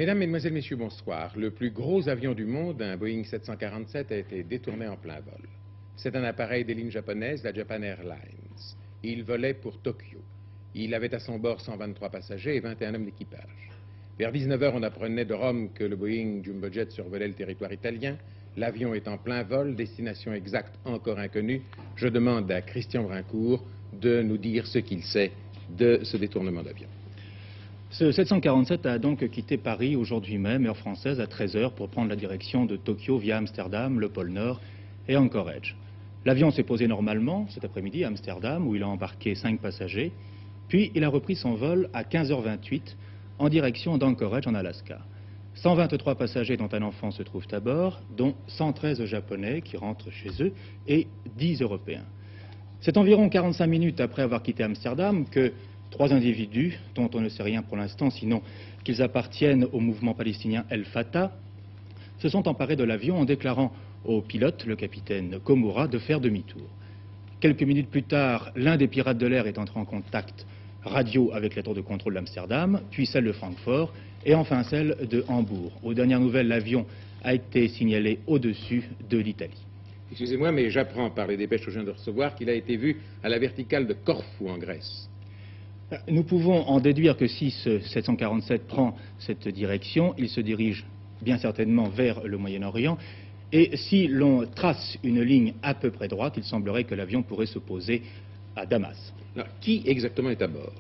Mesdames, Mesdemoiselles, Messieurs, bonsoir. Le plus gros avion du monde, un Boeing 747, a été détourné en plein vol. C'est un appareil des lignes japonaises, la Japan Airlines. Il volait pour Tokyo. Il avait à son bord 123 passagers et 21 hommes d'équipage. Vers 19 h, on apprenait de Rome que le Boeing Jumbo Jet survolait le territoire italien. L'avion est en plein vol, destination exacte encore inconnue. Je demande à Christian Brincourt de nous dire ce qu'il sait de ce détournement d'avion. Ce 747 a donc quitté Paris aujourd'hui même, heure française, à 13 h pour prendre la direction de Tokyo via Amsterdam, le pôle Nord et Anchorage. L'avion s'est posé normalement cet après-midi à Amsterdam, où il a embarqué 5 passagers, puis il a repris son vol à 15 h 28 en direction d'Anchorage en Alaska. 123 passagers dont un enfant se trouvent à bord, dont 113 Japonais qui rentrent chez eux et 10 Européens. C'est environ 45 minutes après avoir quitté Amsterdam que 3 individus, dont on ne sait rien pour l'instant, sinon qu'ils appartiennent au mouvement palestinien El Fatah, se sont emparés de l'avion en déclarant au pilote, le capitaine Komura, de faire demi-tour. Quelques minutes plus tard, l'un des pirates de l'air est entré en contact radio avec la tour de contrôle d'Amsterdam, puis celle de Francfort, et enfin celle de Hambourg. Aux dernières nouvelles, l'avion a été signalé au-dessus de l'Italie. Excusez-moi, mais j'apprends par les dépêches que je viens de recevoir qu'il a été vu à la verticale de Corfou, en Grèce. Nous pouvons en déduire que si ce 747 prend cette direction, il se dirige bien certainement vers le Moyen-Orient. Et si l'on trace une ligne à peu près droite, il semblerait que l'avion pourrait se poser à Damas. Alors, qui exactement est à bord?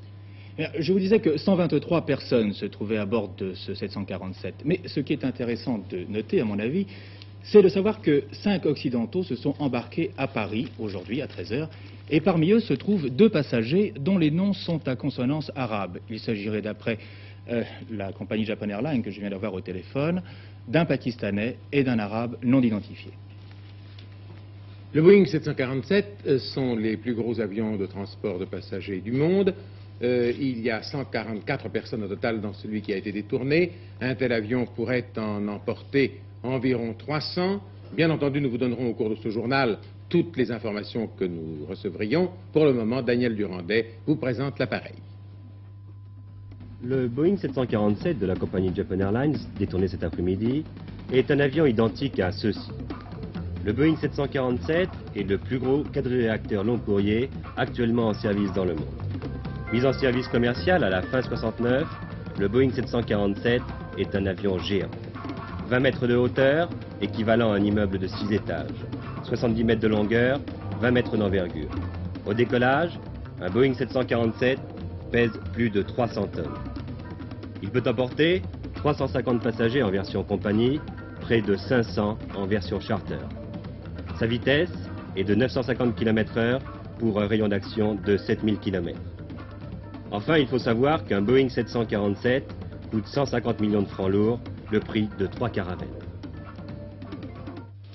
Je vous disais que 123 personnes se trouvaient à bord de ce 747. Mais ce qui est intéressant de noter, à mon avis, c'est de savoir que 5 Occidentaux se sont embarqués à Paris, aujourd'hui, à 13 h, et parmi eux se trouvent 2 passagers dont les noms sont à consonance arabe. Il s'agirait, d'après la compagnie Japan Airlines que je viens d'avoir au téléphone, d'un Pakistanais et d'un Arabe non identifié. Le Boeing 747 sont les plus gros avions de transport de passagers du monde. Il y a 144 personnes au total dans celui qui a été détourné. Un tel avion pourrait en emporter environ 300. Bien entendu, nous vous donnerons au cours de ce journal toutes les informations que nous recevrions. Pour le moment, Daniel Durandet vous présente l'appareil. Le Boeing 747 de la compagnie Japan Airlines, détourné cet après-midi, est un avion identique à ceux-ci. Le Boeing 747 est le plus gros quadriréacteur long courrier actuellement en service dans le monde. Mis en service commercial à la fin 69, le Boeing 747 est un avion géant. 20 mètres de hauteur, équivalent à un immeuble de 6 étages. 70 mètres de longueur, 20 mètres d'envergure. Au décollage, un Boeing 747 pèse plus de 300 tonnes. Il peut emporter 350 passagers en version compagnie, près de 500 en version charter. Sa vitesse est de 950 km/h pour un rayon d'action de 7000 km. Enfin, il faut savoir qu'un Boeing 747 coûte 150 millions de francs lourds, le prix de 3 caravanes.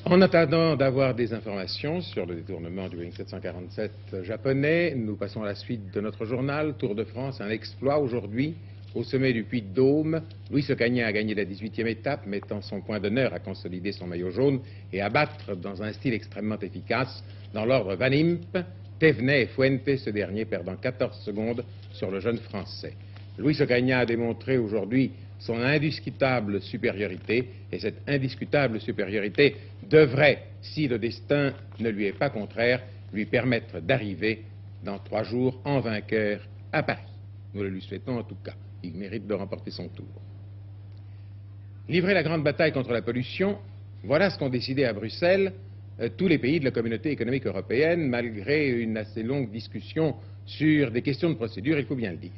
En attendant d'avoir des informations sur le détournement du Boeing 747 japonais, nous passons à la suite de notre journal. Tour de France, un exploit aujourd'hui. Au sommet du Puy-de-Dôme, Louis Ocaña a gagné la 18e étape, mettant son point d'honneur à consolider son maillot jaune et à battre dans un style extrêmement efficace, dans l'ordre Van Impe, Thévenet et Fuente, ce dernier perdant 14 secondes sur le jeune Français. Louis Ocaña a démontré aujourd'hui son indiscutable supériorité, et cette indiscutable supériorité devrait, si le destin ne lui est pas contraire, lui permettre d'arriver dans 3 jours en vainqueur à Paris. Nous le lui souhaitons en tout cas. Il mérite de remporter son tour. Livrer la grande bataille contre la pollution, voilà ce qu'ont décidé à Bruxelles tous les pays de la communauté économique européenne, malgré une assez longue discussion sur des questions de procédure, il faut bien le dire.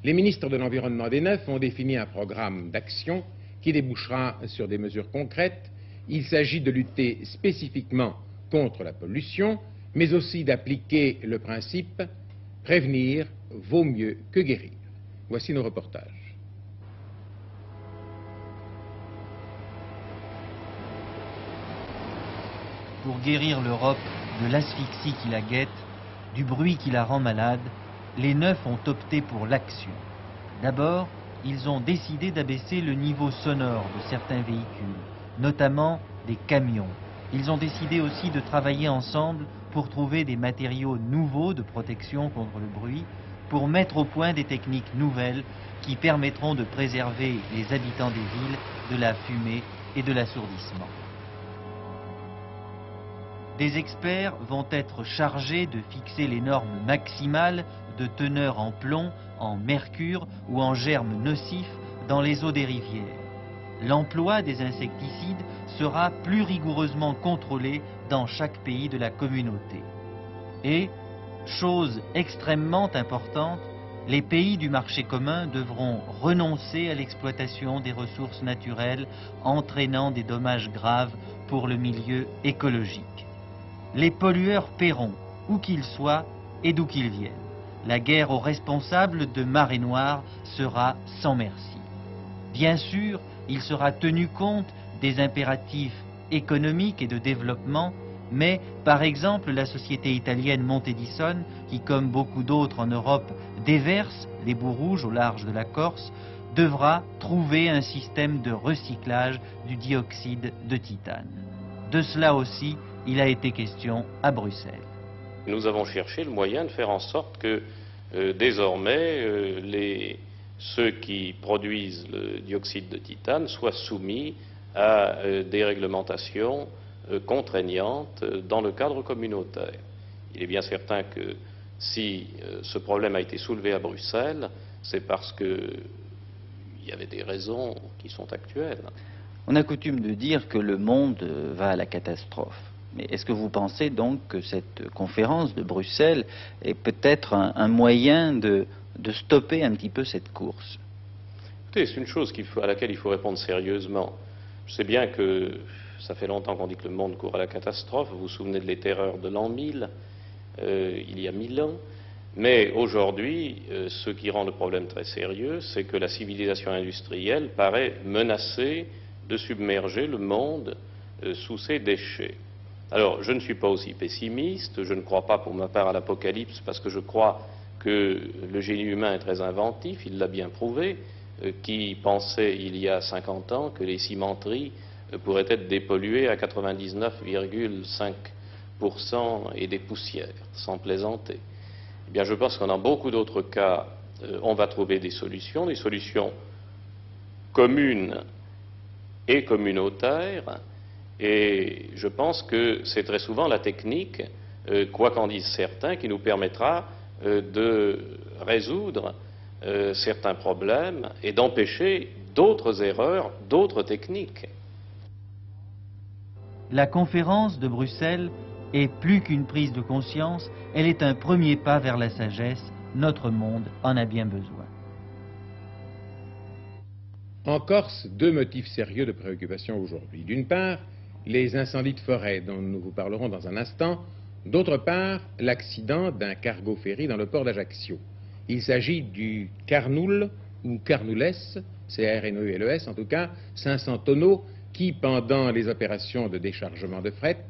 Les ministres de l'Environnement des 9 ont défini un programme d'action qui débouchera sur des mesures concrètes. Il s'agit de lutter spécifiquement contre la pollution, mais aussi d'appliquer le principe « prévenir vaut mieux que guérir ». Voici nos reportages. Pour guérir l'Europe de l'asphyxie qui la guette, du bruit qui la rend malade, les 9 ont opté pour l'action. D'abord, ils ont décidé d'abaisser le niveau sonore de certains véhicules, notamment des camions. Ils ont décidé aussi de travailler ensemble pour trouver des matériaux nouveaux de protection contre le bruit, pour mettre au point des techniques nouvelles qui permettront de préserver les habitants des villes de la fumée et de l'assourdissement. Des experts vont être chargés de fixer les normes maximales de teneur en plomb, en mercure ou en germes nocifs dans les eaux des rivières. L'emploi des insecticides sera plus rigoureusement contrôlé dans chaque pays de la communauté. Et, chose extrêmement importante, les pays du marché commun devront renoncer à l'exploitation des ressources naturelles entraînant des dommages graves pour le milieu écologique. Les pollueurs paieront, où qu'ils soient et d'où qu'ils viennent. La guerre aux responsables de marées noires sera sans merci. Bien sûr, il sera tenu compte des impératifs économiques et de développement, mais par exemple la société italienne Montedison, qui comme beaucoup d'autres en Europe déverse les boues rouges au large de la Corse, devra trouver un système de recyclage du dioxyde de titane. De cela aussi, il a été question à Bruxelles. Nous avons cherché le moyen de faire en sorte que désormais ceux qui produisent le dioxyde de titane soient soumis à des réglementations contraignantes dans le cadre communautaire. Il est bien certain que si ce problème a été soulevé à Bruxelles, c'est parce qu'il y avait des raisons qui sont actuelles. On a coutume de dire que le monde va à la catastrophe. Mais est-ce que vous pensez donc que cette conférence de Bruxelles est peut-être un moyen de stopper un petit peu cette course? Écoutez, c'est une chose à laquelle il faut répondre sérieusement. Je sais bien que ça fait longtemps qu'on dit que le monde court à la catastrophe. Vous vous souvenez de les terreurs de l'an 1000, il y a 1000 ans. Mais aujourd'hui, ce qui rend le problème très sérieux, c'est que la civilisation industrielle paraît menacée de submerger le monde sous ses déchets. Alors, je ne suis pas aussi pessimiste, je ne crois pas pour ma part à l'apocalypse, parce que je crois que le génie humain est très inventif, il l'a bien prouvé. Qui pensait il y a 50 ans que les cimenteries pourraient être dépolluées à 99,5% et des poussières, sans plaisanter. Eh bien, je pense qu'en dans beaucoup d'autres cas, on va trouver des solutions communes et communautaires, et je pense que c'est très souvent la technique, quoi qu'en disent certains, qui nous permettra de résoudre certains problèmes et d'empêcher d'autres erreurs, d'autres techniques. La conférence de Bruxelles est plus qu'une prise de conscience, elle est un premier pas vers la sagesse. Notre monde en a bien besoin. En Corse, deux motifs sérieux de préoccupation aujourd'hui. D'une part, les incendies de forêt dont nous vous parlerons dans un instant. D'autre part, l'accident d'un cargo-ferry dans le port d'Ajaccio. Il s'agit du Carnoul ou Carnoules, C-A-R-N-O-U-L-E-S en tout cas, 500 tonneaux qui, pendant les opérations de déchargement de fret,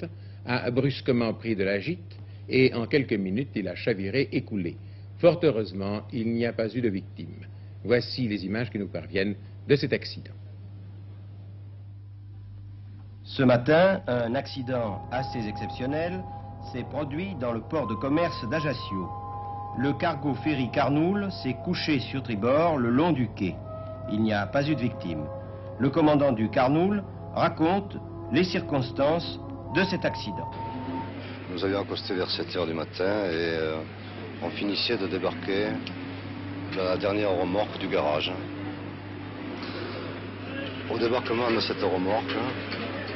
a brusquement pris de la gîte et en quelques minutes il a chaviré et coulé. Fort heureusement, il n'y a pas eu de victimes. Voici les images qui nous parviennent de cet accident. Ce matin, un accident assez exceptionnel s'est produit dans le port de commerce d'Ajaccio. Le cargo-ferry Carnoul s'est couché sur tribord le long du quai. Il n'y a pas eu de victime. Le commandant du Carnoul raconte les circonstances de cet accident. Nous avions accosté vers 7 h du matin et on finissait de débarquer la dernière remorque du garage. Au débarquement de cette remorque,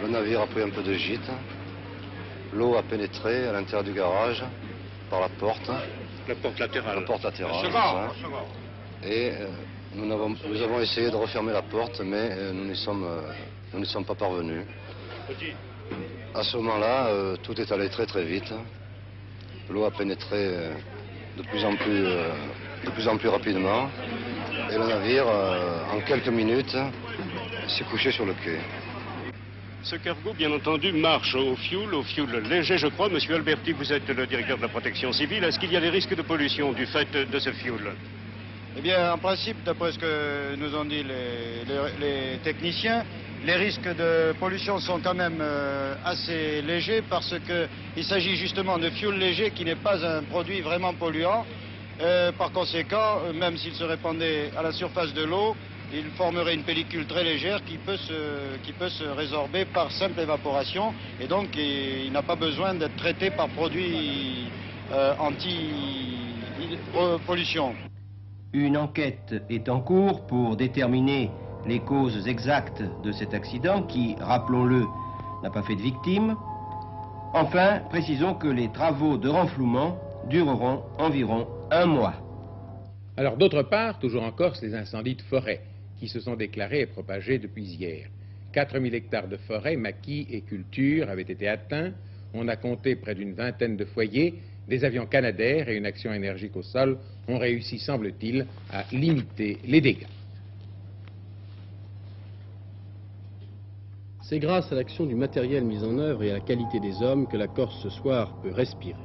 le navire a pris un peu de gîte. L'eau a pénétré à l'intérieur du garage par la porte. La porte latérale. La porte latérale. Et nous avons essayé de refermer la porte, mais nous n'y sommes pas parvenus. À ce moment-là, tout est allé très très vite. L'eau a pénétré de plus en plus rapidement. Et le navire, en quelques minutes, s'est couché sur le quai. Ce cargo, bien entendu, marche au fioul léger, je crois. Monsieur Alberti, vous êtes le directeur de la protection civile. Est-ce qu'il y a des risques de pollution du fait de ce fioul? Eh bien, en principe, d'après ce que nous ont dit les techniciens, les risques de pollution sont quand même assez légers parce qu'il s'agit justement de fioul léger qui n'est pas un produit vraiment polluant. Par conséquent, même s'il se répandait à la surface de l'eau, il formerait une pellicule très légère qui peut se résorber par simple évaporation, et donc il n'a pas besoin d'être traité par produits anti-pollution. Une enquête est en cours pour déterminer les causes exactes de cet accident qui, rappelons-le, n'a pas fait de victime. Enfin, précisons que les travaux de renflouement dureront environ 1 mois. Alors d'autre part, toujours en Corse, les incendies de forêt qui se sont déclarés et propagés depuis hier. 4000 hectares de forêt, maquis et cultures avaient été atteints. On a compté près d'une vingtaine de foyers. Des avions Canadair et une action énergique au sol ont réussi, semble-t-il, à limiter les dégâts. C'est grâce à l'action du matériel mis en œuvre et à la qualité des hommes que la Corse ce soir peut respirer.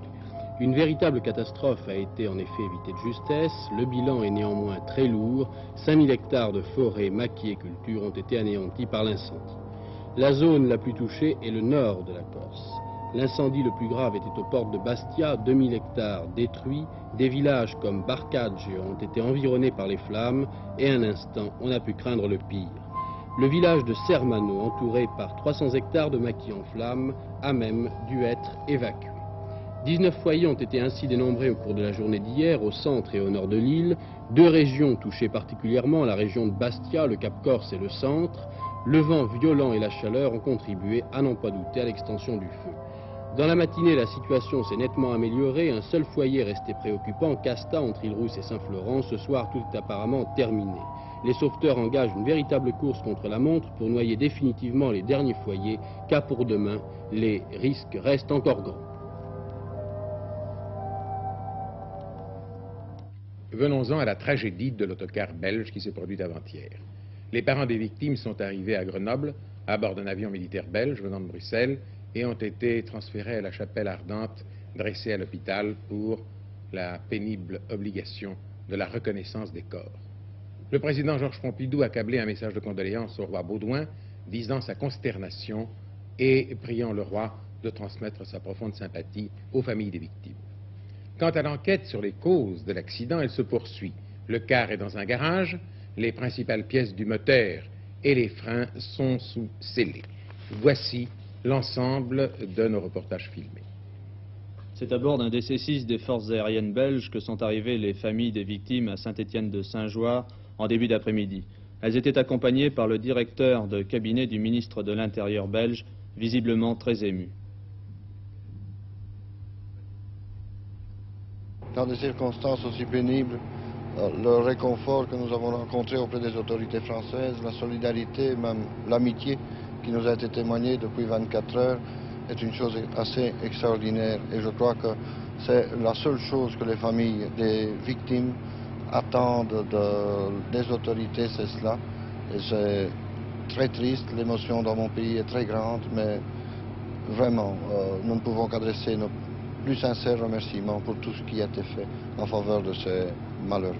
Une véritable catastrophe a été en effet évitée de justesse. Le bilan est néanmoins très lourd. 5000 hectares de forêt, maquis et cultures ont été anéantis par l'incendie. La zone la plus touchée est le nord de la Corse. L'incendie le plus grave était aux portes de Bastia, 2000 hectares détruits. Des villages comme Barcadge ont été environnés par les flammes et un instant, on a pu craindre le pire. Le village de Sermano, entouré par 300 hectares de maquis en flammes, a même dû être évacué. 19 foyers ont été ainsi dénombrés au cours de la journée d'hier, au centre et au nord de l'île. 2 régions touchées particulièrement, la région de Bastia, le Cap Corse et le centre. Le vent violent et la chaleur ont contribué, à n'en pas douter, à l'extension du feu. Dans la matinée, la situation s'est nettement améliorée. Un seul foyer restait préoccupant, Casta, entre Île-Rousse et Saint-Florent. Ce soir, tout est apparemment terminé. Les sauveteurs engagent une véritable course contre la montre pour noyer définitivement les derniers foyers, car pour demain, les risques restent encore grands. Venons-en à la tragédie de l'autocar belge qui s'est produite avant-hier. Les parents des victimes sont arrivés à Grenoble à bord d'un avion militaire belge venant de Bruxelles et ont été transférés à la chapelle ardente dressée à l'hôpital pour la pénible obligation de la reconnaissance des corps. Le président Georges Pompidou a câblé un message de condoléances au roi Baudouin, disant sa consternation et priant le roi de transmettre sa profonde sympathie aux familles des victimes. Quant à l'enquête sur les causes de l'accident, elle se poursuit. Le car est dans un garage, les principales pièces du moteur et les freins sont sous scellés. Voici l'ensemble de nos reportages filmés. C'est à bord d'un DC-6 des forces aériennes belges que sont arrivées les familles des victimes à Saint-Étienne-de-Saint-Joire en début d'après-midi. Elles étaient accompagnées par le directeur de cabinet du ministre de l'Intérieur belge, visiblement très ému. Dans des circonstances aussi pénibles, le réconfort que nous avons rencontré auprès des autorités françaises, la solidarité, même l'amitié qui nous a été témoignée depuis 24 heures est une chose assez extraordinaire. Et je crois que c'est la seule chose que les familles des victimes attendent des autorités, c'est cela. Et c'est très triste, l'émotion dans mon pays est très grande, mais vraiment, nous ne pouvons qu'adresser nos plus sincères remerciements pour tout ce qui a été fait en faveur de ces malheureux.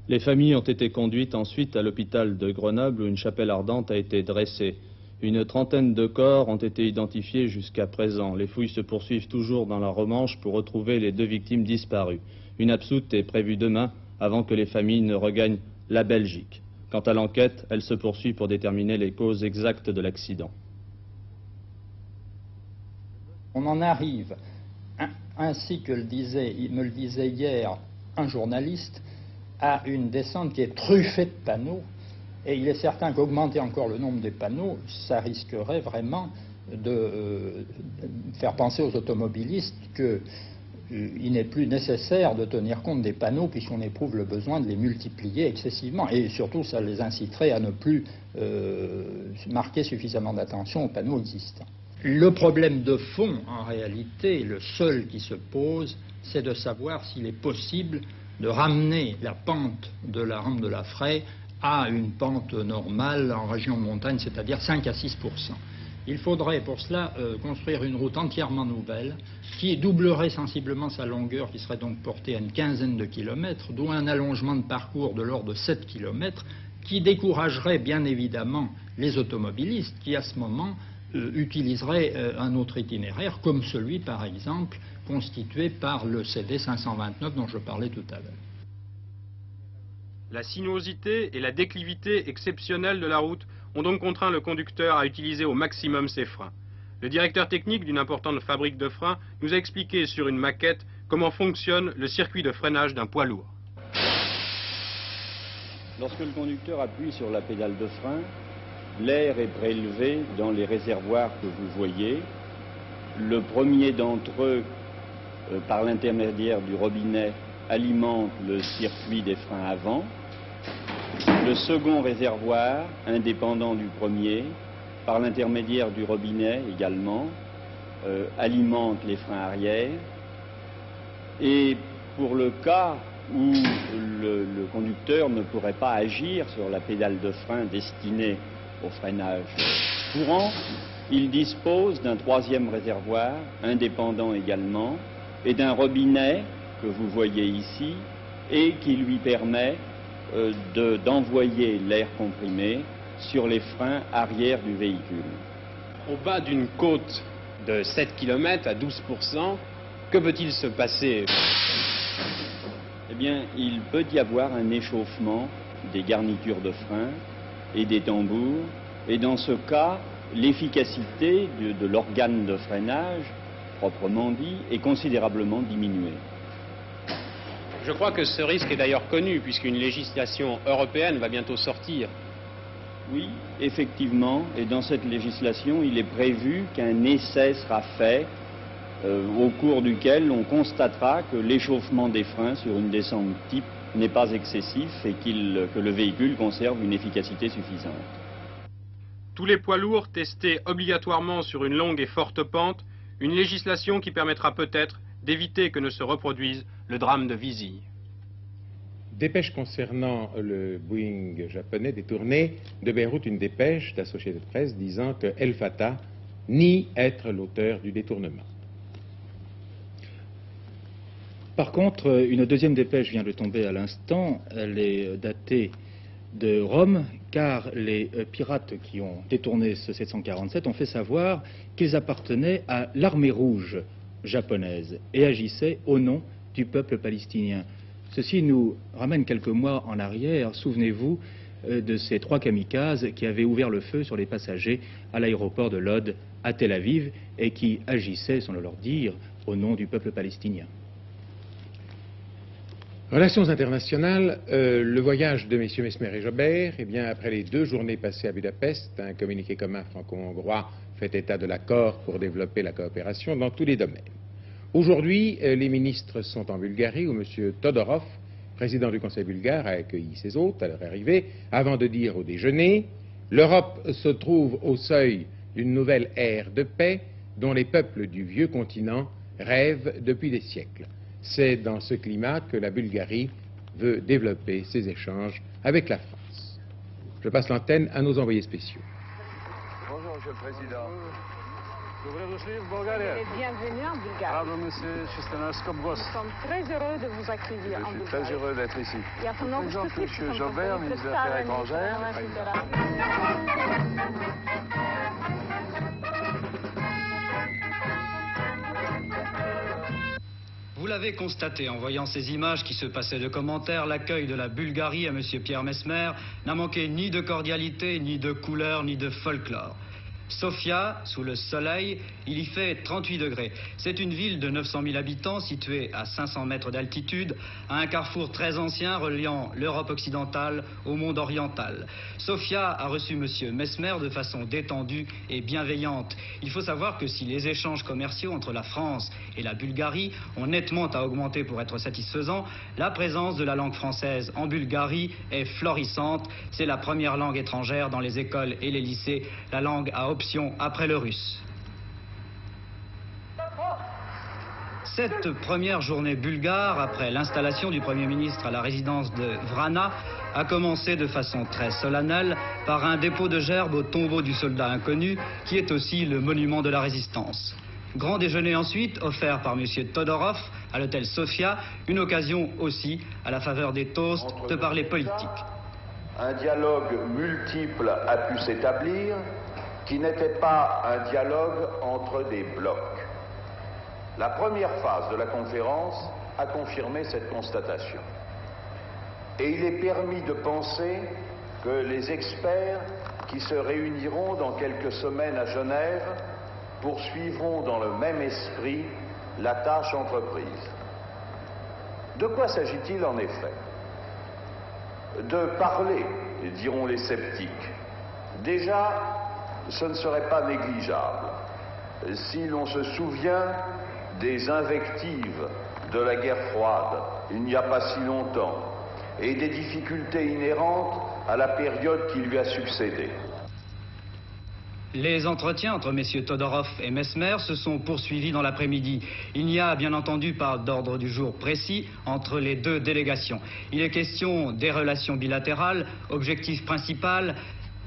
Les familles ont été conduites ensuite à l'hôpital de Grenoble où une chapelle ardente a été dressée. Une trentaine de corps ont été identifiés jusqu'à présent. Les fouilles se poursuivent toujours dans la Romanche pour retrouver les 2 victimes disparues. Une absoute est prévue demain avant que les familles ne regagnent la Belgique. Quant à l'enquête, elle se poursuit pour déterminer les causes exactes de l'accident. On en arrive, ainsi que me le disait hier un journaliste, à une descente qui est truffée de panneaux. Et il est certain qu'augmenter encore le nombre des panneaux, ça risquerait vraiment de faire penser aux automobilistes qu'il n'est plus nécessaire de tenir compte des panneaux puisqu'on éprouve le besoin de les multiplier excessivement. Et surtout, ça les inciterait à ne plus marquer suffisamment d'attention aux panneaux existants. Le problème de fond, en réalité, le seul qui se pose, c'est de savoir s'il est possible de ramener la pente de la rampe de la Fraye à une pente normale en région de montagne, c'est-à-dire 5 à 6%. Il faudrait pour cela construire une route entièrement nouvelle qui doublerait sensiblement sa longueur, qui serait donc portée à une quinzaine de kilomètres, d'où un allongement de parcours de l'ordre de 7 kilomètres, qui découragerait bien évidemment les automobilistes qui, à ce moment, utiliserait un autre itinéraire, comme celui, par exemple, constitué par le CD 529 dont je parlais tout à l'heure. La sinuosité et la déclivité exceptionnelle de la route ont donc contraint le conducteur à utiliser au maximum ses freins. Le directeur technique d'une importante fabrique de freins nous a expliqué sur une maquette comment fonctionne le circuit de freinage d'un poids lourd. Lorsque le conducteur appuie sur la pédale de frein, l'air est prélevé dans les réservoirs que vous voyez. Le premier d'entre eux, par l'intermédiaire du robinet, alimente le circuit des freins avant. Le second réservoir, indépendant du premier, par l'intermédiaire du robinet également, alimente les freins arrière. Et pour le cas où le conducteur ne pourrait pas agir sur la pédale de frein destinée au freinage courant, il dispose d'un troisième réservoir, indépendant également, et d'un robinet que vous voyez ici, et qui lui permet d'envoyer l'air comprimé sur les freins arrière du véhicule. Au bas d'une côte de 7 km à 12%, que peut-il se passer? Eh bien, il peut y avoir un échauffement des garnitures de frein et des tambours, et dans ce cas, l'efficacité de l'organe de freinage, proprement dit, est considérablement diminuée. Je crois que ce risque est d'ailleurs connu, puisqu'une législation européenne va bientôt sortir. Oui, effectivement, et dans cette législation, il est prévu qu'un essai sera fait au cours duquel on constatera que l'échauffement des freins sur une descente type n'est pas excessif et que le véhicule conserve une efficacité suffisante. Tous les poids lourds testés obligatoirement sur une longue et forte pente, une législation qui permettra peut-être d'éviter que ne se reproduise le drame de Visille. Dépêche concernant le Boeing japonais détourné de Beyrouth, une dépêche d'Associated Press disant que El Fatah nie être l'auteur du détournement. Par contre, une deuxième dépêche vient de tomber à l'instant. Elle est datée de Rome, car les pirates qui ont détourné ce 747 ont fait savoir qu'ils appartenaient à l'armée rouge japonaise et agissaient au nom du peuple palestinien. Ceci nous ramène quelques mois en arrière. Souvenez-vous de ces 3 kamikazes qui avaient ouvert le feu sur les passagers à l'aéroport de Lod à Tel Aviv et qui agissaient, sans le leur dire, au nom du peuple palestinien. Relations internationales, le voyage de messieurs Messmer et Jobert, eh bien, après les 2 journées passées à Budapest, un communiqué commun franco-hongrois fait état de l'accord pour développer la coopération dans tous les domaines. Aujourd'hui, les ministres sont en Bulgarie où M. Todorov, président du Conseil bulgare, a accueilli ses hôtes à leur arrivée avant de dire au déjeuner « L'Europe se trouve au seuil d'une nouvelle ère de paix dont les peuples du vieux continent rêvent depuis des siècles. » C'est dans ce climat que la Bulgarie veut développer ses échanges avec la France. Je passe l'antenne à nos envoyés spéciaux. Bonjour, Monsieur le Président. Bienvenue en Bulgarie. Nous sommes très heureux de vous accueillir en Bulgarie. Je suis très heureux d'être ici. Bonjour, Monsieur Jobert, ministre des Affaires étrangères. Vous l'avez constaté en voyant ces images qui se passaient de commentaires, l'accueil de la Bulgarie à M. Pierre Messmer n'a manqué ni de cordialité, ni de couleur, ni de folklore. Sofia, sous le soleil, il y fait 38 degrés. C'est une ville de 900 000 habitants située à 500 mètres d'altitude, à un carrefour très ancien reliant l'Europe occidentale au monde oriental. Sofia a reçu M. Messmer de façon détendue et bienveillante. Il faut savoir que si les échanges commerciaux entre la France et la Bulgarie ont nettement à augmenter pour être satisfaisants, la présence de la langue française en Bulgarie est florissante. C'est la première langue étrangère dans les écoles et les lycées, la langue à option après le russe. Cette première journée bulgare, après l'installation du Premier ministre à la résidence de Vrana, a commencé de façon très solennelle par un dépôt de gerbes au tombeau du soldat inconnu, qui est aussi le monument de la résistance. Grand déjeuner ensuite, offert par M. Todorov à l'hôtel Sofia, une occasion aussi, à la faveur des toasts, de parler politique. Un dialogue multiple a pu s'établir, qui n'était pas un dialogue entre des blocs. La première phase de la conférence a confirmé cette constatation. Et il est permis de penser que les experts qui se réuniront dans quelques semaines à Genève poursuivront dans le même esprit la tâche entreprise. De quoi s'agit-il en effet? De parler, diront les sceptiques. Déjà, ce ne serait pas négligeable. Si l'on se souvient des invectives de la guerre froide, il n'y a pas si longtemps, et des difficultés inhérentes à la période qui lui a succédé. Les entretiens entre messieurs Todorov et Mesmer se sont poursuivis dans l'après-midi. Il n'y a bien entendu pas d'ordre du jour précis entre les deux délégations. Il est question des relations bilatérales, objectif principal,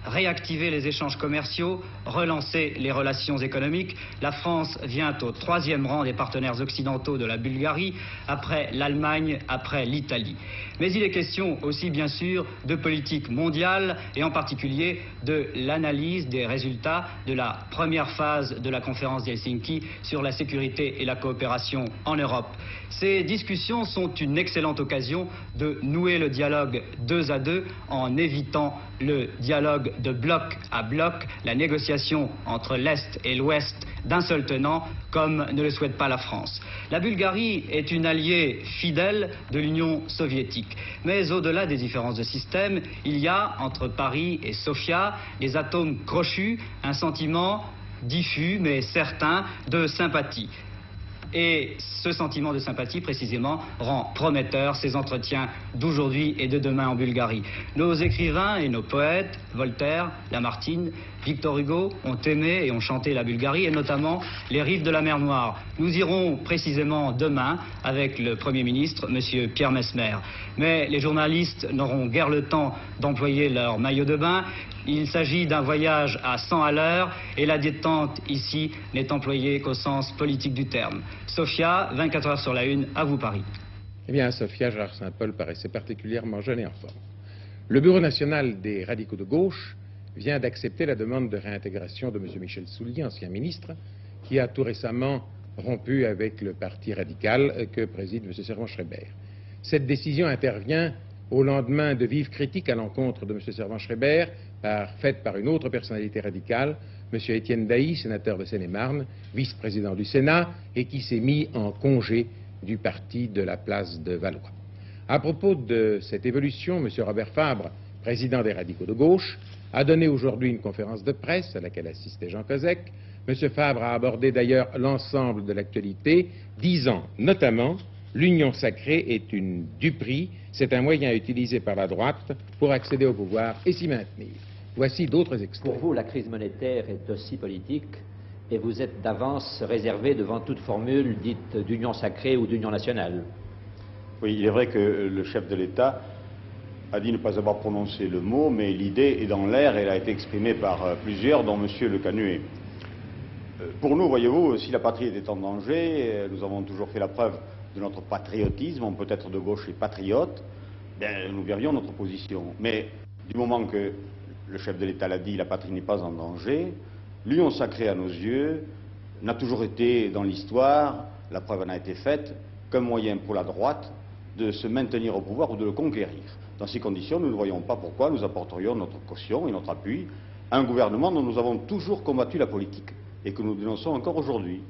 réactiver les échanges commerciaux, relancer les relations économiques. La France vient au 3e rang des partenaires occidentaux de la Bulgarie, après l'Allemagne, après l'Italie. Mais il est question aussi, bien sûr, de politique mondiale et en particulier de l'analyse des résultats de la première phase de la conférence d'Helsinki sur la sécurité et la coopération en Europe. Ces discussions sont une excellente occasion de nouer le dialogue 2 à 2 en évitant le dialogue de bloc à bloc, la négociation entre l'Est et l'Ouest d'un seul tenant, comme ne le souhaite pas la France. La Bulgarie est une alliée fidèle de l'Union soviétique. Mais au-delà des différences de système, il y a, entre Paris et Sofia, les atomes crochus, un sentiment diffus mais certain de sympathie. Et ce sentiment de sympathie, précisément, rend prometteur ces entretiens d'aujourd'hui et de demain en Bulgarie. Nos écrivains et nos poètes, Voltaire, Lamartine, Victor Hugo, ont aimé et ont chanté la Bulgarie, et notamment les rives de la mer Noire. Nous irons précisément demain avec le Premier ministre, M. Pierre Messmer. Mais les journalistes n'auront guère le temps d'employer leur maillot de bain. Il s'agit d'un voyage à 100 à l'heure et la détente ici n'est employée qu'au sens politique du terme. Sofia, 24 heures sur la une, à vous Paris. Eh bien, à Sofia, Gérard Saint-Paul paraissait particulièrement jeune et en forme. Le Bureau national des radicaux de gauche vient d'accepter la demande de réintégration de M. Michel Soulier, ancien ministre, qui a tout récemment rompu avec le parti radical que préside M. Servan-Schreiber. Cette décision intervient au lendemain de vives critiques à l'encontre de M. Servan-Schreiber, faites par une autre personnalité radicale, M. Étienne Dailly, sénateur de Seine-et-Marne, vice-président du Sénat, et qui s'est mis en congé du parti de la place de Valois. À propos de cette évolution, M. Robert Fabre, président des radicaux de gauche, a donné aujourd'hui une conférence de presse à laquelle assistait Jean Cosec. M. Fabre a abordé d'ailleurs l'ensemble de l'actualité, disant notamment « L'union sacrée est une duperie, c'est un moyen utilisé par la droite pour accéder au pouvoir et s'y maintenir ». Voici d'autres extraits. Pour vous, la crise monétaire est aussi politique et vous êtes d'avance réservé devant toute formule dite d'union sacrée ou d'union nationale. Oui, il est vrai que le chef de l'État a dit ne pas avoir prononcé le mot, mais l'idée est dans l'air et elle a été exprimée par plusieurs, dont M. Le Canuet. Pour nous, voyez-vous, si la patrie était en danger, nous avons toujours fait la preuve de notre patriotisme, on peut être de gauche et patriote, bien, nous verrions notre position. Mais du moment que le chef de l'État l'a dit, la patrie n'est pas en danger, l'union sacrée à nos yeux n'a toujours été dans l'histoire, la preuve en a été faite, qu'un moyen pour la droite de se maintenir au pouvoir ou de le conquérir. Dans ces conditions, nous ne voyons pas pourquoi nous apporterions notre caution et notre appui à un gouvernement dont nous avons toujours combattu la politique et que nous dénonçons encore aujourd'hui.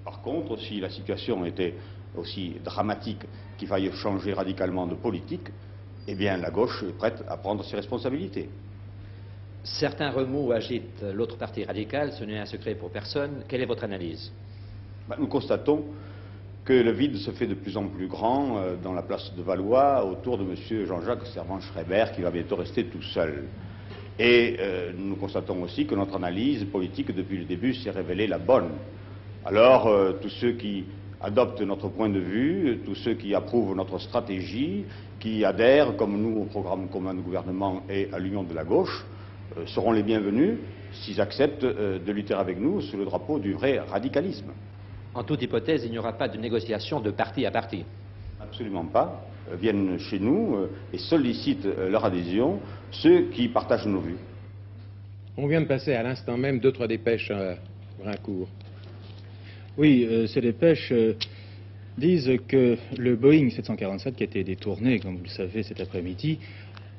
Par contre, si la situation était aussi dramatique qu'il faille changer radicalement de politique, eh bien la gauche est prête à prendre ses responsabilités. Certains remous agitent l'autre parti radical, ce n'est un secret pour personne. Quelle est votre analyse? Nous constatons que le vide se fait de plus en plus grand dans la place de Valois autour de M. Jean-Jacques Servan-Schreiber qui va bientôt rester tout seul. Et nous constatons aussi que notre analyse politique depuis le début s'est révélée la bonne. Alors tous ceux qui adoptent notre point de vue, tous ceux qui approuvent notre stratégie, qui adhèrent comme nous au programme commun de gouvernement et à l'union de la gauche, seront les bienvenus s'ils acceptent de lutter avec nous sous le drapeau du vrai radicalisme. En toute hypothèse, il n'y aura pas de négociation de parti à parti? Absolument pas. Viennent chez nous et sollicitent leur adhésion ceux qui partagent nos vues. On vient de passer à l'instant même 2-3 dépêches à Brincourt. Oui, ces dépêches disent que le Boeing 747, qui a été détourné, comme vous le savez, cet après-midi,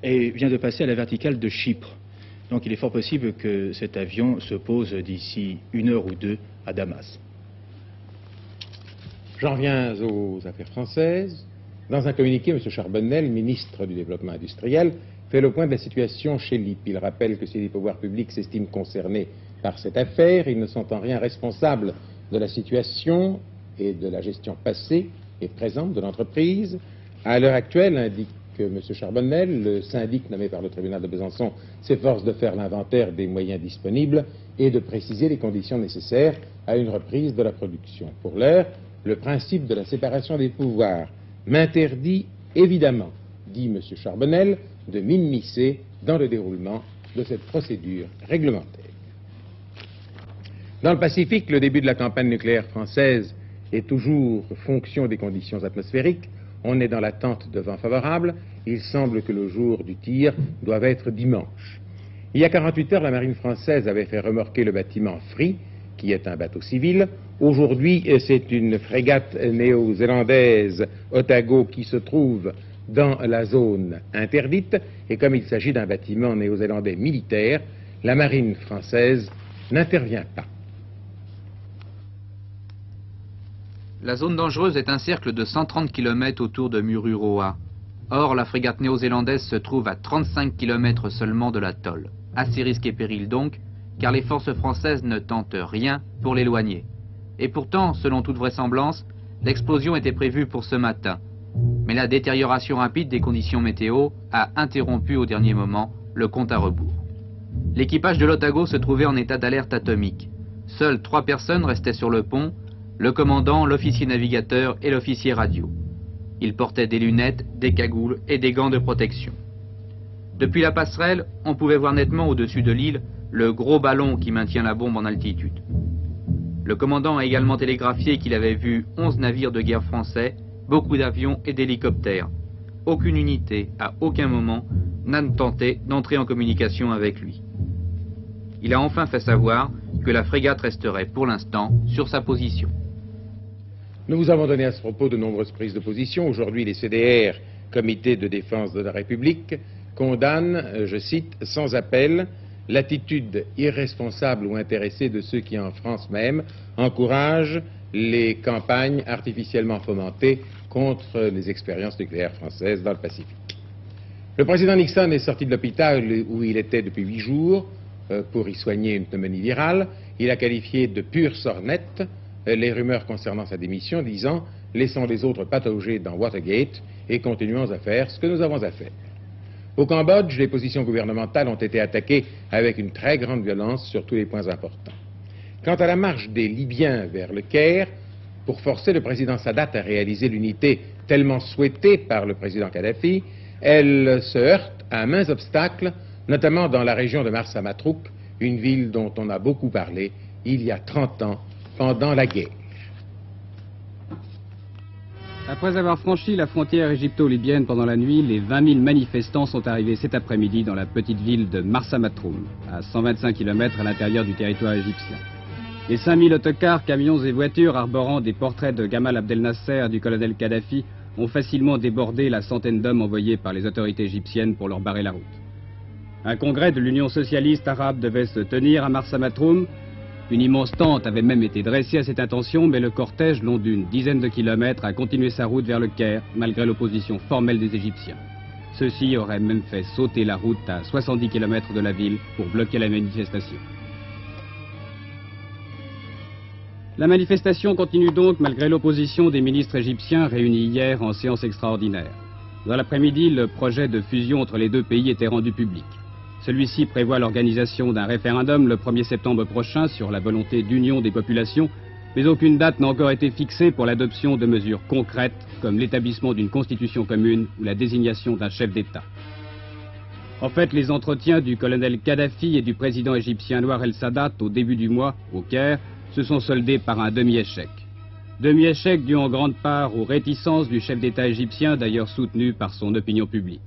vient de passer à la verticale de Chypre. Donc il est fort possible que cet avion se pose d'ici 1 heure ou 2 à Damas. J'en viens aux affaires françaises. Dans un communiqué, M. Charbonnel, ministre du Développement industriel, fait le point de la situation chez LIP. Il rappelle que si les pouvoirs publics s'estiment concernés par cette affaire, ils ne sont en rien responsables de la situation et de la gestion passée et présente de l'entreprise. À l'heure actuelle, indique M. Charbonnel, le syndic nommé par le tribunal de Besançon s'efforce de faire l'inventaire des moyens disponibles et de préciser les conditions nécessaires à une reprise de la production. Pour l'heure, le principe de la séparation des pouvoirs m'interdit évidemment, dit M. Charbonnel, de m'immiscer dans le déroulement de cette procédure réglementaire. Dans le Pacifique, le début de la campagne nucléaire française est toujours fonction des conditions atmosphériques. On est dans l'attente de vents favorables. Il semble que le jour du tir doive être dimanche. Il y a 48 heures, la marine française avait fait remorquer le bâtiment Free, qui est un bateau civil. Aujourd'hui, c'est une frégate néo-zélandaise Otago qui se trouve dans la zone interdite. Et comme il s'agit d'un bâtiment néo-zélandais militaire, la marine française n'intervient pas. La zone dangereuse est un cercle de 130 km autour de Mururoa. Or, la frégate néo-zélandaise se trouve à 35 km seulement de l'atoll. Assez risque et péril donc, car les forces françaises ne tentent rien pour l'éloigner. Et pourtant, selon toute vraisemblance, l'explosion était prévue pour ce matin. Mais la détérioration rapide des conditions météo a interrompu au dernier moment le compte à rebours. L'équipage de l'Otago se trouvait en état d'alerte atomique. Seules 3 personnes restaient sur le pont, le commandant, l'officier navigateur et l'officier radio. Ils portaient des lunettes, des cagoules et des gants de protection. Depuis la passerelle, on pouvait voir nettement au-dessus de l'île le gros ballon qui maintient la bombe en altitude. Le commandant a également télégraphié qu'il avait vu 11 navires de guerre français, beaucoup d'avions et d'hélicoptères. Aucune unité, à aucun moment, n'a tenté d'entrer en communication avec lui. Il a enfin fait savoir que la frégate resterait pour l'instant sur sa position. Nous vous avons donné à ce propos de nombreuses prises de position. Aujourd'hui, les CDR, Comité de défense de la République, condamnent, je cite, sans appel, l'attitude irresponsable ou intéressée de ceux qui, en France même, encouragent les campagnes artificiellement fomentées contre les expériences nucléaires françaises dans le Pacifique. Le président Nixon est sorti de l'hôpital où il était depuis 8 jours pour y soigner une pneumonie virale. Il a qualifié de pure sornette les rumeurs concernant sa démission, disant « Laissons les autres patauger dans Watergate et continuons à faire ce que nous avons à faire ». Au Cambodge, les positions gouvernementales ont été attaquées avec une très grande violence sur tous les points importants. Quant à la marche des Libyens vers le Caire, pour forcer le président Sadat à réaliser l'unité tellement souhaitée par le président Kadhafi, elle se heurte à maints obstacles, notamment dans la région de Marsa Matrouk, une ville dont on a beaucoup parlé il y a 30 ans, pendant la guerre. Après avoir franchi la frontière égypto-libyenne pendant la nuit, les 20 000 manifestants sont arrivés cet après-midi dans la petite ville de Marsa Matroum, à 125 km à l'intérieur du territoire égyptien. Les 5 000 autocars, camions et voitures arborant des portraits de Gamal Abdel Nasser et du colonel Kadhafi ont facilement débordé la centaine d'hommes envoyés par les autorités égyptiennes pour leur barrer la route. Un congrès de l'Union socialiste arabe devait se tenir à Marsa Matroum. Une immense tente avait même été dressée à cette intention, mais le cortège, long d'une dizaine de kilomètres, a continué sa route vers le Caire, malgré l'opposition formelle des Égyptiens. Ceux-ci auraient même fait sauter la route à 70 km de la ville pour bloquer la manifestation. La manifestation continue donc malgré l'opposition des ministres égyptiens réunis hier en séance extraordinaire. Dans l'après-midi, le projet de fusion entre les deux pays était rendu public. Celui-ci prévoit l'organisation d'un référendum le 1er septembre prochain sur la volonté d'union des populations, mais aucune date n'a encore été fixée pour l'adoption de mesures concrètes comme l'établissement d'une constitution commune ou la désignation d'un chef d'État. En fait, les entretiens du colonel Kadhafi et du président égyptien Anwar el-Sadat au début du mois, au Caire, se sont soldés par un demi-échec. Demi-échec dû en grande part aux réticences du chef d'État égyptien, d'ailleurs soutenu par son opinion publique.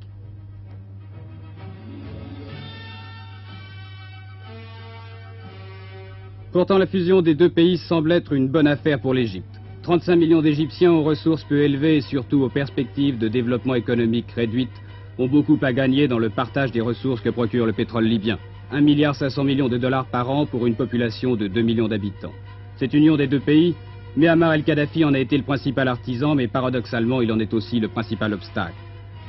Pourtant, la fusion des deux pays semble être une bonne affaire pour l'Égypte. 35 millions d'Égyptiens aux ressources peu élevées et surtout aux perspectives de développement économique réduites ont beaucoup à gagner dans le partage des ressources que procure le pétrole libyen. 1,5 milliard de dollars par an pour une population de 2 millions d'habitants. Cette union des deux pays, Muammar el-Kadhafi en a été le principal artisan, mais paradoxalement, il en est aussi le principal obstacle.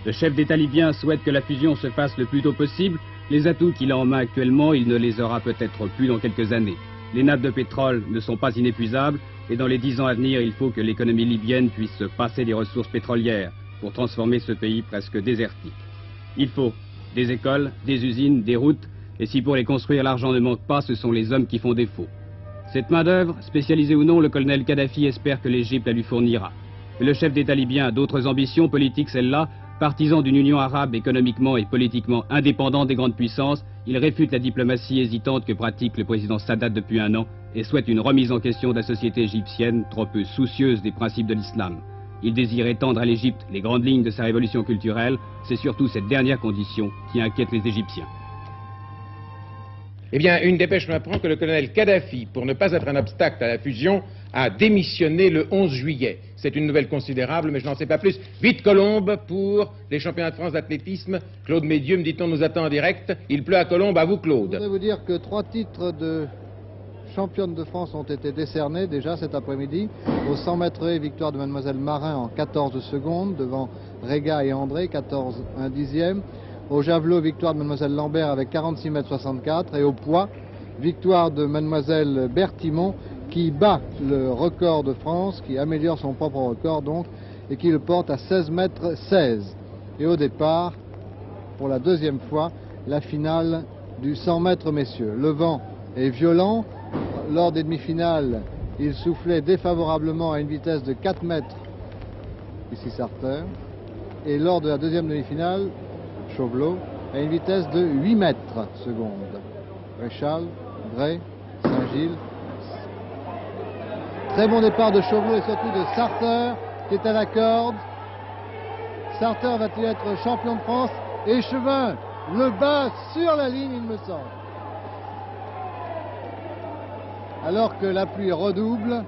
Le chef d'État libyen souhaite que la fusion se fasse le plus tôt possible. Les atouts qu'il a en main actuellement, il ne les aura peut-être plus dans quelques années. Les nappes de pétrole ne sont pas inépuisables et dans les 10 ans à venir, il faut que l'économie libyenne puisse se passer des ressources pétrolières pour transformer ce pays presque désertique. Il faut des écoles, des usines, des routes, et si pour les construire l'argent ne manque pas, ce sont les hommes qui font défaut. Cette main-d'œuvre, spécialisée ou non, le colonel Kadhafi espère que l'Égypte la lui fournira. Mais le chef d'État libyen a d'autres ambitions politiques, celles-là. Partisan d'une union arabe économiquement et politiquement indépendante des grandes puissances, il réfute la diplomatie hésitante que pratique le président Sadat depuis un an et souhaite une remise en question de la société égyptienne trop peu soucieuse des principes de l'islam. Il désire étendre à l'Égypte les grandes lignes de sa révolution culturelle. C'est surtout cette dernière condition qui inquiète les Égyptiens. Eh bien, une dépêche m'apprend que le colonel Kadhafi, pour ne pas être un obstacle à la fusion, a démissionné le 11 juillet. C'est une nouvelle considérable, mais je n'en sais pas plus. Vite Colombe pour les championnats de France d'athlétisme. Claude Médieux, me dit-on, nous attend en direct. Il pleut à Colombe, à vous Claude. Je voudrais vous dire que 3 titres de championne de France ont été décernés déjà cet après-midi. Au 100 mètres haies, victoire de Mademoiselle Marin en 14 secondes devant Réga et André, 14 1 dixième. Au javelot, victoire de Mademoiselle Lambert avec 46 mètres 64. Et au poids, victoire de Mademoiselle Bertimont qui bat le record de France, qui améliore son propre record donc, et qui le porte à 16 mètres 16. Et au départ, pour la deuxième fois, la finale du 100 mètres messieurs. Le vent est violent. Lors des demi-finales, il soufflait défavorablement à une vitesse de 4 mètres, ici Sarteur. Et lors de la deuxième demi-finale, Chauvelot, à une vitesse de 8 mètres secondes. Réchal, Gray, Saint-Gilles. Très bon départ de Chauvelot et surtout de Sarteur qui est à la corde. Sarteur va-t-il être champion de France? Échevin le bat sur la ligne, il me semble. Alors que la pluie redouble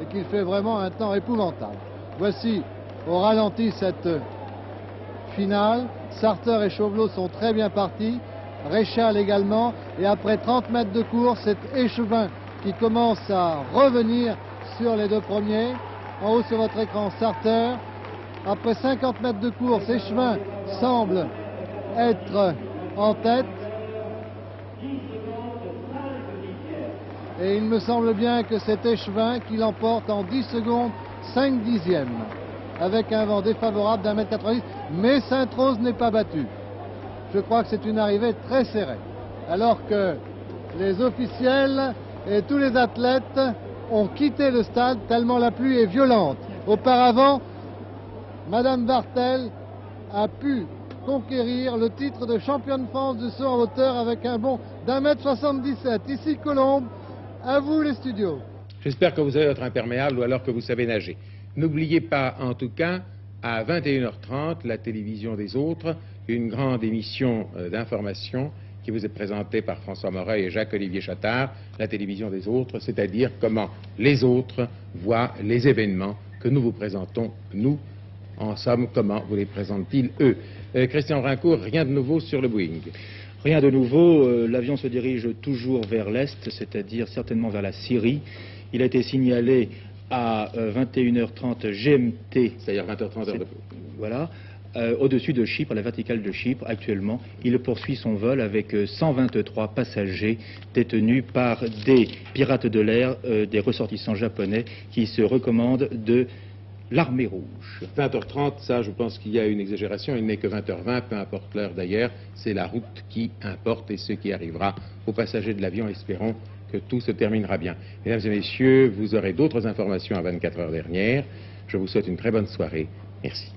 et qu'il fait vraiment un temps épouvantable. Voici au ralenti cette finale. Sarteur et Chauvelot sont très bien partis. Réchal également. Et après 30 mètres de course, c'est Échevin qui commence à revenir sur les deux premiers. En haut sur votre écran, Sarteur. Après 50 mètres de course, Échevin semble être en tête. Et il me semble bien que c'est Échevin qui l'emporte en 10 secondes 5 dixièmes. Avec un vent défavorable d'1 mètre 90. Mais Sainte-Rose n'est pas battue. Je crois que c'est une arrivée très serrée. Alors que les officiels et tous les athlètes ont quitté le stade tellement la pluie est violente. Auparavant, Madame Bartel a pu conquérir le titre de championne de France de saut en hauteur avec un bond d'1 mètre 77. Ici Colombe, à vous les studios. J'espère que vous avez votre imperméable ou alors que vous savez nager. N'oubliez pas en tout cas, à 21h30, la télévision des autres, une grande émission d'information qui vous est présentée par François Moreuil et Jacques-Olivier Chattard, la télévision des autres, c'est-à-dire comment les autres voient les événements que nous vous présentons, nous. En somme, comment vous les présentent-ils, eux? Christian Brincourt, rien de nouveau sur le Boeing? Rien de nouveau, l'avion se dirige toujours vers l'Est, c'est-à-dire certainement vers la Syrie. Il a été signalé à 21h30 GMT. C'est-à-dire 20h30 heure de... Voilà. Au-dessus de Chypre, à la verticale de Chypre, actuellement. Il poursuit son vol avec 123 passagers détenus par des pirates de l'air, des ressortissants japonais qui se recommandent de l'armée rouge. 20h30, ça je pense qu'il y a une exagération, il n'est que 20h20, peu importe l'heure d'ailleurs, c'est la route qui importe et ce qui arrivera aux passagers de l'avion, espérons que tout se terminera bien. Mesdames et messieurs, vous aurez d'autres informations à 24 heures dernière. Je vous souhaite une très bonne soirée. Merci.